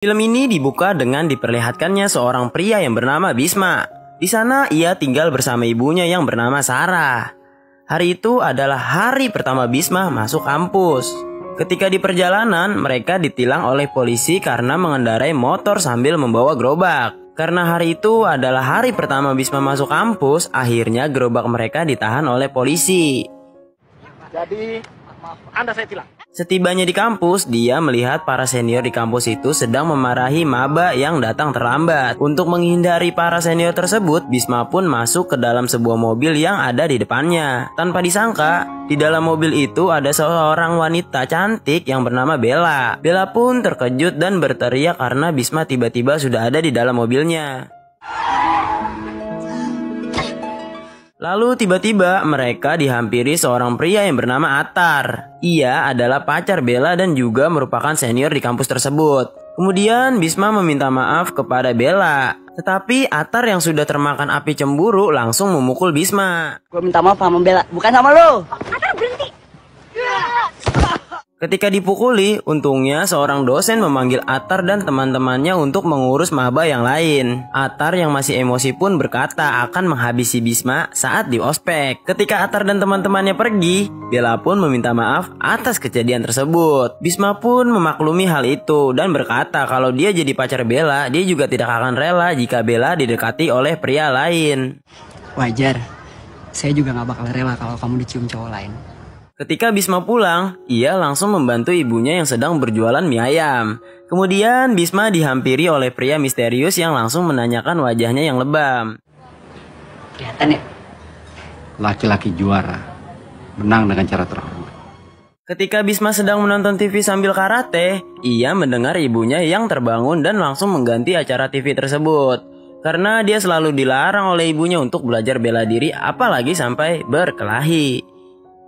Film ini dibuka dengan diperlihatkannya seorang pria yang bernama Bisma. Di sana ia tinggal bersama ibunya yang bernama Sarah. Hari itu adalah hari pertama Bisma masuk kampus. Ketika di perjalanan, mereka ditilang oleh polisi karena mengendarai motor sambil membawa gerobak. Karena hari itu adalah hari pertama Bisma masuk kampus, akhirnya gerobak mereka ditahan oleh polisi. Jadi, Anda saya tilang. Setibanya di kampus, dia melihat para senior di kampus itu sedang memarahi maba yang datang terlambat. Untuk menghindari para senior tersebut, Bisma pun masuk ke dalam sebuah mobil yang ada di depannya. Tanpa disangka, di dalam mobil itu ada seorang wanita cantik yang bernama Bella. Bella pun terkejut dan berteriak karena Bisma tiba-tiba sudah ada di dalam mobilnya. Lalu tiba-tiba mereka dihampiri seorang pria yang bernama Atar. Ia adalah pacar Bella dan juga merupakan senior di kampus tersebut. Kemudian Bisma meminta maaf kepada Bella. Tetapi Atar yang sudah termakan api cemburu langsung memukul Bisma. Gue minta maaf sama Bella, bukan sama lo. Atar berhenti. Ketika dipukuli, untungnya seorang dosen memanggil Atar dan teman-temannya untuk mengurus maba yang lain. Atar yang masih emosi pun berkata akan menghabisi Bisma saat di ospek. Ketika Atar dan teman-temannya pergi, Bella pun meminta maaf atas kejadian tersebut. Bisma pun memaklumi hal itu dan berkata kalau dia jadi pacar Bella, dia juga tidak akan rela jika Bella didekati oleh pria lain. Wajar, saya juga gak bakal rela kalau kamu dicium cowok lain. Ketika Bisma pulang, ia langsung membantu ibunya yang sedang berjualan mie ayam. Kemudian Bisma dihampiri oleh pria misterius yang langsung menanyakan wajahnya yang lebam. Kelihatan ya? Laki-laki juara, menang dengan cara terhormat. Ketika Bisma sedang menonton TV sambil karate, ia mendengar ibunya yang terbangun dan langsung mengganti acara TV tersebut. Karena dia selalu dilarang oleh ibunya untuk belajar bela diri apalagi sampai berkelahi.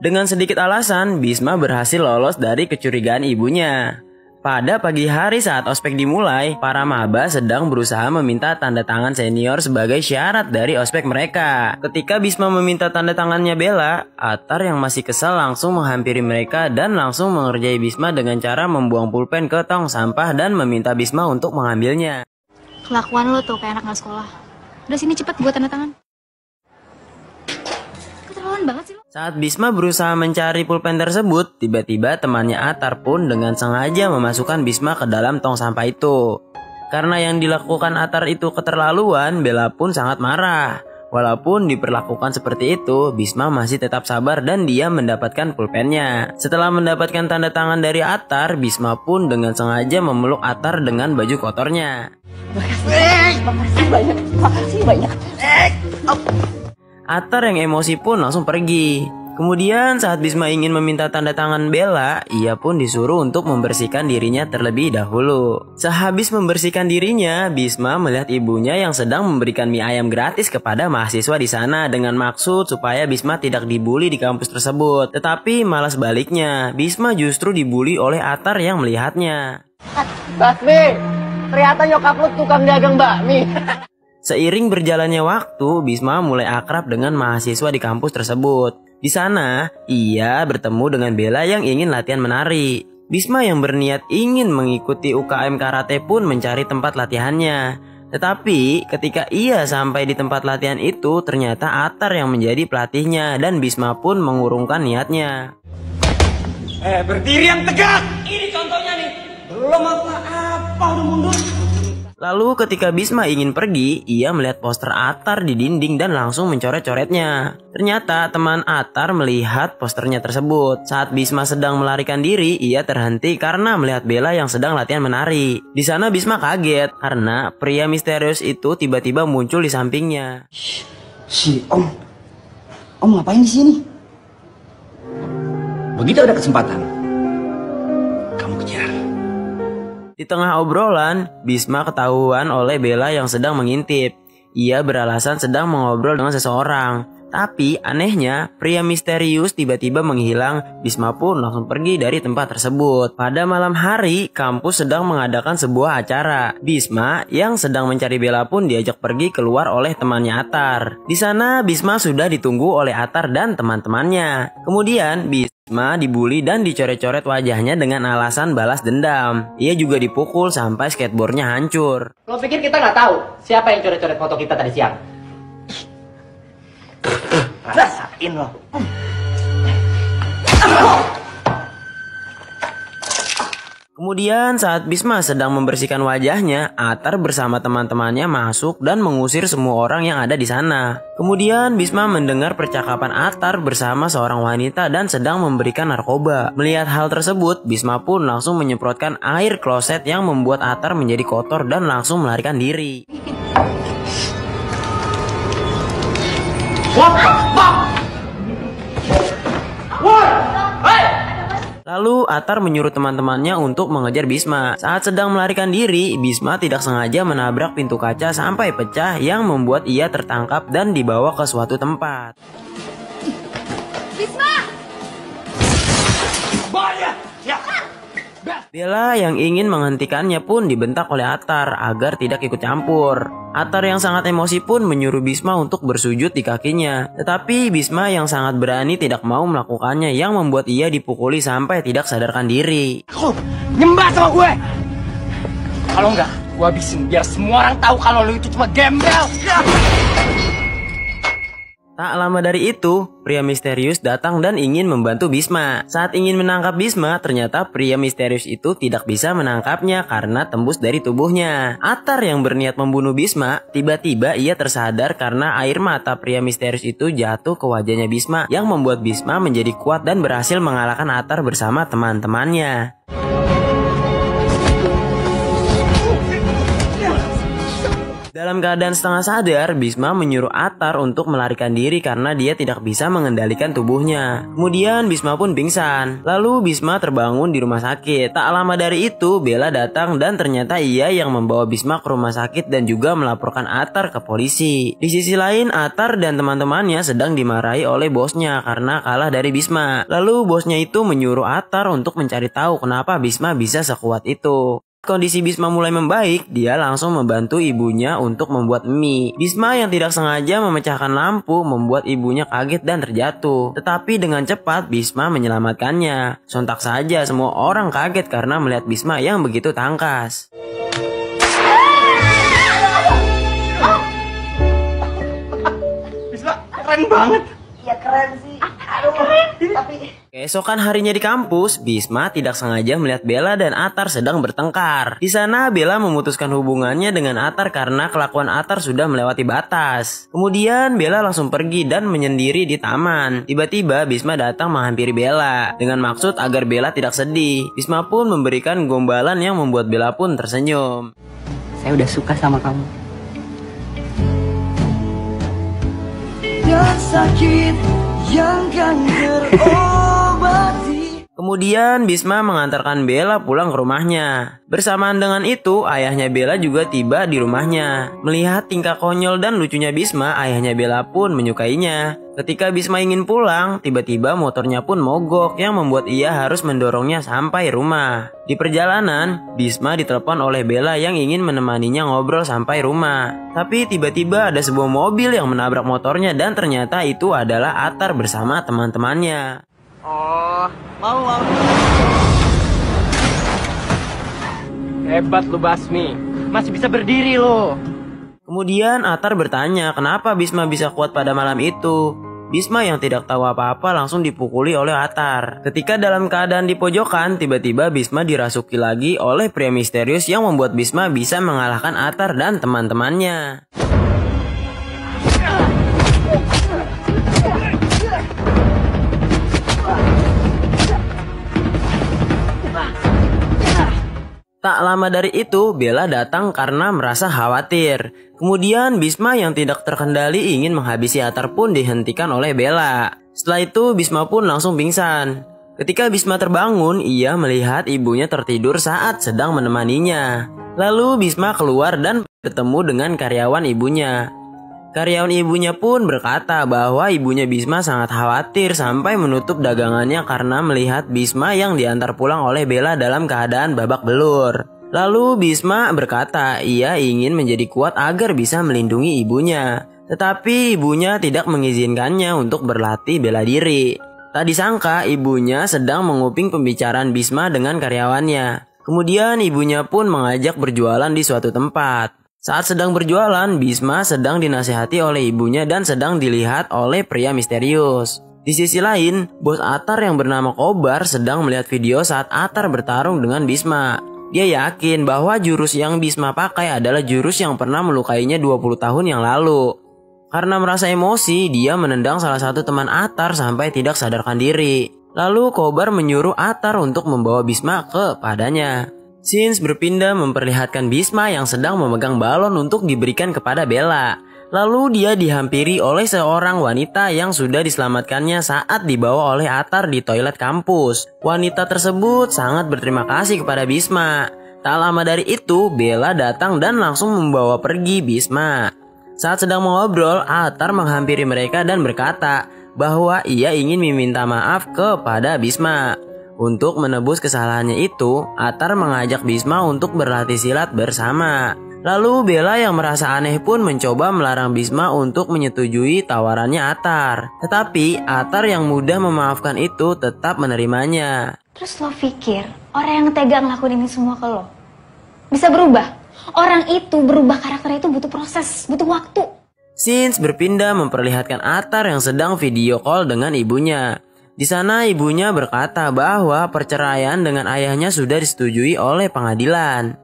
Dengan sedikit alasan, Bisma berhasil lolos dari kecurigaan ibunya. Pada pagi hari saat ospek dimulai, para maba sedang berusaha meminta tanda tangan senior sebagai syarat dari ospek mereka. Ketika Bisma meminta tanda tangannya Bella, Atar yang masih kesal langsung menghampiri mereka dan langsung mengerjai Bisma dengan cara membuang pulpen ke tong sampah dan meminta Bisma untuk mengambilnya. Kelakuan lo tuh kayak anak gak sekolah. Udah sini cepet buat tanda tangan. Keterlaluan banget sih lo. Saat Bisma berusaha mencari pulpen tersebut, tiba-tiba temannya Atar pun dengan sengaja memasukkan Bisma ke dalam tong sampah itu. Karena yang dilakukan Atar itu keterlaluan, Bella pun sangat marah. Walaupun diperlakukan seperti itu, Bisma masih tetap sabar dan dia mendapatkan pulpennya. Setelah mendapatkan tanda tangan dari Atar, Bisma pun dengan sengaja memeluk Atar dengan baju kotornya. Makasih banyak. Atar yang emosi pun langsung pergi. Kemudian saat Bisma ingin meminta tanda tangan Bella, ia pun disuruh untuk membersihkan dirinya terlebih dahulu. Sehabis membersihkan dirinya, Bisma melihat ibunya yang sedang memberikan mie ayam gratis kepada mahasiswa di sana dengan maksud supaya Bisma tidak dibully di kampus tersebut. Tetapi malah sebaliknya, Bisma justru dibully oleh Atar yang melihatnya. Basmi, ternyata nyokap lu tukang dagang bakmi. Seiring berjalannya waktu, Bisma mulai akrab dengan mahasiswa di kampus tersebut. Di sana, ia bertemu dengan Bella yang ingin latihan menari. Bisma yang berniat ingin mengikuti UKM karate pun mencari tempat latihannya. Tetapi ketika ia sampai di tempat latihan itu, ternyata Atar yang menjadi pelatihnya dan Bisma pun mengurungkan niatnya. Berdiri yang tegak. Ini contohnya nih. Belum apa-apa udah mundur. Lalu ketika Bisma ingin pergi, ia melihat poster Atar di dinding dan langsung mencoret-coretnya. Ternyata teman Atar melihat posternya tersebut. Saat Bisma sedang melarikan diri, ia terhenti karena melihat Bella yang sedang latihan menari. Di sana Bisma kaget karena pria misterius itu tiba-tiba muncul di sampingnya. Si Om ngapain di sini? Begitu ada kesempatan, kamu kejar. Di tengah obrolan, Bisma ketahuan oleh Bella yang sedang mengintip. Ia beralasan sedang mengobrol dengan seseorang. Tapi anehnya, pria misterius tiba-tiba menghilang. Bisma pun langsung pergi dari tempat tersebut. Pada malam hari, kampus sedang mengadakan sebuah acara. Bisma yang sedang mencari Bella pun diajak pergi keluar oleh temannya Atar. Di sana Bisma sudah ditunggu oleh Atar dan teman-temannya. Kemudian Bisma dibully dan dicoret-coret wajahnya dengan alasan balas dendam. Ia juga dipukul sampai skateboardnya hancur. Lo pikir kita nggak tahu siapa yang coret-coret foto kita tadi siang? Rasain lo. Kemudian saat Bisma sedang membersihkan wajahnya, Atar bersama teman-temannya masuk dan mengusir semua orang yang ada di sana. Kemudian Bisma mendengar percakapan Atar bersama seorang wanita dan sedang memberikan narkoba. Melihat hal tersebut, Bisma pun langsung menyemprotkan air kloset yang membuat Atar menjadi kotor dan langsung melarikan diri. Lalu Atar menyuruh teman-temannya untuk mengejar Bisma. Saat sedang melarikan diri, Bisma tidak sengaja menabrak pintu kaca sampai pecah yang membuat ia tertangkap dan dibawa ke suatu tempat. Bisma! Bella yang ingin menghentikannya pun dibentak oleh Atar agar tidak ikut campur. Atar yang sangat emosi pun menyuruh Bisma untuk bersujud di kakinya. Tetapi Bisma yang sangat berani tidak mau melakukannya yang membuat ia dipukuli sampai tidak sadarkan diri. Aku nyembah sama gue. Kalau enggak, gue habisin biar semua orang tahu kalau lo itu cuma gembel. Tak lama dari itu, pria misterius datang dan ingin membantu Bisma. Saat ingin menangkap Bisma, ternyata pria misterius itu tidak bisa menangkapnya karena tembus dari tubuhnya. Atar yang berniat membunuh Bisma, tiba-tiba ia tersadar karena air mata pria misterius itu jatuh ke wajahnya Bisma yang membuat Bisma menjadi kuat dan berhasil mengalahkan Atar bersama teman-temannya. Dalam keadaan setengah sadar, Bisma menyuruh Atar untuk melarikan diri karena dia tidak bisa mengendalikan tubuhnya. Kemudian Bisma pun pingsan. Lalu Bisma terbangun di rumah sakit. Tak lama dari itu, Bella datang dan ternyata ia yang membawa Bisma ke rumah sakit dan juga melaporkan Atar ke polisi. Di sisi lain, Atar dan teman-temannya sedang dimarahi oleh bosnya karena kalah dari Bisma. Lalu bosnya itu menyuruh Atar untuk mencari tahu kenapa Bisma bisa sekuat itu. Kondisi Bisma mulai membaik, dia langsung membantu ibunya untuk membuat mie. Bisma yang tidak sengaja memecahkan lampu membuat ibunya kaget dan terjatuh. Tetapi dengan cepat Bisma menyelamatkannya. Sontak saja semua orang kaget karena melihat Bisma yang begitu tangkas. Bisma keren banget. Ya keren sih. Aduh, tapi Keesokan harinya di kampus, Bisma tidak sengaja melihat Bella dan Atar sedang bertengkar. Di sana Bella memutuskan hubungannya dengan Atar karena kelakuan Atar sudah melewati batas. Kemudian Bella langsung pergi dan menyendiri di taman. Tiba-tiba Bisma datang menghampiri Bella dengan maksud agar Bella tidak sedih. Bisma pun memberikan gombalan yang membuat Bella pun tersenyum. Saya udah suka sama kamu. Dan sakit yang kan terobati. Kemudian Bisma mengantarkan Bella pulang ke rumahnya. Bersamaan dengan itu, ayahnya Bella juga tiba di rumahnya. Melihat tingkah konyol dan lucunya Bisma, ayahnya Bella pun menyukainya. Ketika Bisma ingin pulang, tiba-tiba motornya pun mogok yang membuat ia harus mendorongnya sampai rumah. Di perjalanan, Bisma ditelepon oleh Bella yang ingin menemaninya ngobrol sampai rumah. Tapi tiba-tiba ada sebuah mobil yang menabrak motornya dan ternyata itu adalah Atar bersama teman-temannya. oh, mau. Hebat lu Basmi, masih bisa berdiri lo. Kemudian Atar bertanya kenapa Bisma bisa kuat pada malam itu. Bisma yang tidak tahu apa-apa langsung dipukuli oleh Atar. Ketika dalam keadaan di pojokan, tiba-tiba Bisma dirasuki lagi oleh pria misterius yang membuat Bisma bisa mengalahkan Atar dan teman-temannya. Tak lama dari itu, Bella datang karena merasa khawatir. Kemudian Bisma yang tidak terkendali ingin menghabisi Atar pun dihentikan oleh Bella. Setelah itu Bisma pun langsung pingsan. Ketika Bisma terbangun, ia melihat ibunya tertidur saat sedang menemaninya. Lalu Bisma keluar dan bertemu dengan karyawan ibunya. Karyawan ibunya pun berkata bahwa ibunya Bisma sangat khawatir sampai menutup dagangannya karena melihat Bisma yang diantar pulang oleh Bella dalam keadaan babak belur. Lalu Bisma berkata ia ingin menjadi kuat agar bisa melindungi ibunya. Tetapi ibunya tidak mengizinkannya untuk berlatih bela diri. Tak disangka ibunya sedang menguping pembicaraan Bisma dengan karyawannya. Kemudian ibunya pun mengajak berjualan di suatu tempat. Saat sedang berjualan, Bisma sedang dinasihati oleh ibunya dan sedang dilihat oleh pria misterius. Di sisi lain, bos Atar yang bernama Kobar sedang melihat video saat Atar bertarung dengan Bisma. Dia yakin bahwa jurus yang Bisma pakai adalah jurus yang pernah melukainya 20 tahun yang lalu. Karena merasa emosi, dia menendang salah satu teman Atar sampai tidak sadarkan diri. Lalu Kobar menyuruh Atar untuk membawa Bisma kepadanya. Scenes berpindah memperlihatkan Bisma yang sedang memegang balon untuk diberikan kepada Bella. Lalu dia dihampiri oleh seorang wanita yang sudah diselamatkannya saat dibawa oleh Atar di toilet kampus. Wanita tersebut sangat berterima kasih kepada Bisma. Tak lama dari itu, Bella datang dan langsung membawa pergi Bisma. Saat sedang mengobrol, Atar menghampiri mereka dan berkata bahwa ia ingin meminta maaf kepada Bisma. Untuk menebus kesalahannya itu, Atar mengajak Bisma untuk berlatih silat bersama. Lalu Bella yang merasa aneh pun mencoba melarang Bisma untuk menyetujui tawarannya Atar. Tetapi Atar yang mudah memaafkan itu tetap menerimanya. Terus lo pikir orang yang tega ngelakuin ini semua ke lo bisa berubah? Orang itu berubah karakternya itu butuh proses, butuh waktu. Scenes berpindah memperlihatkan Atar yang sedang video call dengan ibunya. Di sana ibunya berkata bahwa perceraian dengan ayahnya sudah disetujui oleh pengadilan.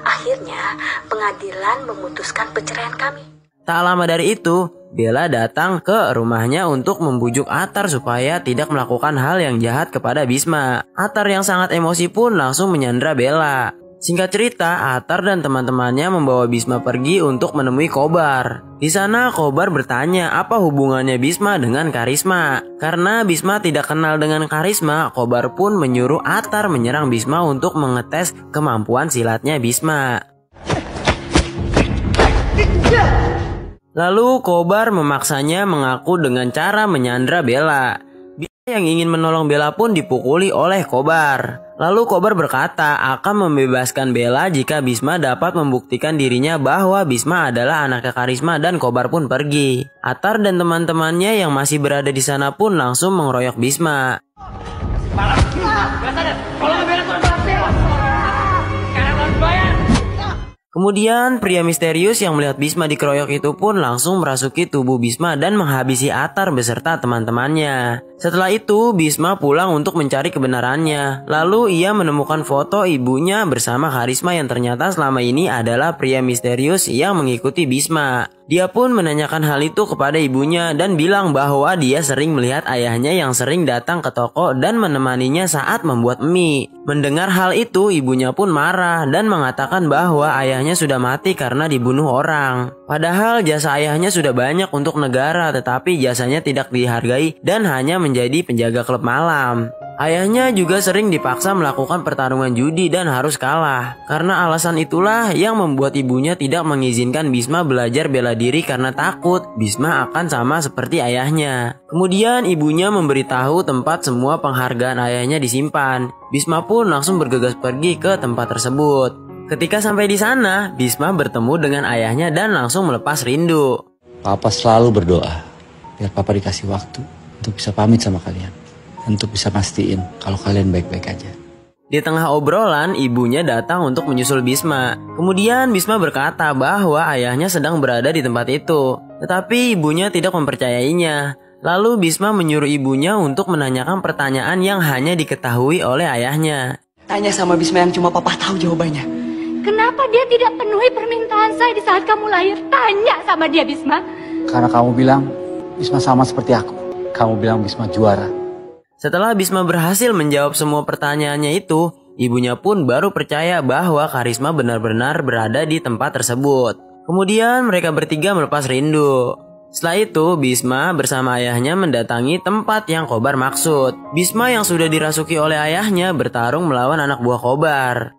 Akhirnya pengadilan memutuskan perceraian kami. Tak lama dari itu, Bella datang ke rumahnya untuk membujuk Atar supaya tidak melakukan hal yang jahat kepada Bisma. Atar yang sangat emosi pun langsung menyandra Bella. Singkat cerita, Atar dan teman-temannya membawa Bisma pergi untuk menemui Kobar. Di sana Kobar bertanya apa hubungannya Bisma dengan Karisma. Karena Bisma tidak kenal dengan Karisma, Kobar pun menyuruh Atar menyerang Bisma untuk mengetes kemampuan silatnya Bisma. Lalu Kobar memaksanya mengaku dengan cara menyandra Bella. Bisma yang ingin menolong Bella pun dipukuli oleh Kobar. Lalu Kobar berkata akan membebaskan Bella jika Bisma dapat membuktikan dirinya bahwa Bisma adalah anaknya Karisma dan Kobar pun pergi. Atar dan teman-temannya yang masih berada di sana pun langsung mengeroyok Bisma. Kemudian pria misterius yang melihat Bisma dikeroyok itu pun langsung merasuki tubuh Bisma dan menghabisi Atar beserta teman-temannya. Setelah itu Bisma pulang untuk mencari kebenarannya. Lalu ia menemukan foto ibunya bersama Karisma yang ternyata selama ini adalah pria misterius yang mengikuti Bisma. Dia pun menanyakan hal itu kepada ibunya dan bilang bahwa dia sering melihat ayahnya yang sering datang ke toko dan menemaninya saat membuat mie. Mendengar hal itu ibunya pun marah dan mengatakan bahwa ayahnya sudah mati karena dibunuh orang. Padahal jasa ayahnya sudah banyak untuk negara tetapi jasanya tidak dihargai dan hanya menjadi penjaga klub malam. Ayahnya juga sering dipaksa melakukan pertarungan judi dan harus kalah. Karena alasan itulah yang membuat ibunya tidak mengizinkan Bisma belajar bela diri karena takut Bisma akan sama seperti ayahnya. Kemudian ibunya memberitahu tempat semua penghargaan ayahnya disimpan. Bisma pun langsung bergegas pergi ke tempat tersebut. Ketika sampai di sana, Bisma bertemu dengan ayahnya dan langsung melepas rindu. Papa selalu berdoa biar Papa dikasih waktu untuk bisa pamit sama kalian. Untuk bisa pastiin kalau kalian baik-baik aja. Di tengah obrolan, ibunya datang untuk menyusul Bisma. Kemudian Bisma berkata bahwa ayahnya sedang berada di tempat itu. Tetapi ibunya tidak mempercayainya. Lalu Bisma menyuruh ibunya untuk menanyakan pertanyaan yang hanya diketahui oleh ayahnya. Tanya sama Bisma yang cuma papa tahu jawabannya. Kenapa dia tidak penuhi permintaan saya di saat kamu lahir? Tanya sama dia, Bisma. Karena kamu bilang Bisma sama seperti aku. Kamu bilang Bisma juara. Setelah Bisma berhasil menjawab semua pertanyaannya itu, ibunya pun baru percaya bahwa Karisma benar-benar berada di tempat tersebut. Kemudian mereka bertiga melepas rindu. Setelah itu, Bisma bersama ayahnya mendatangi tempat yang Kobar maksud. Bisma yang sudah dirasuki oleh ayahnya bertarung melawan anak buah Kobar.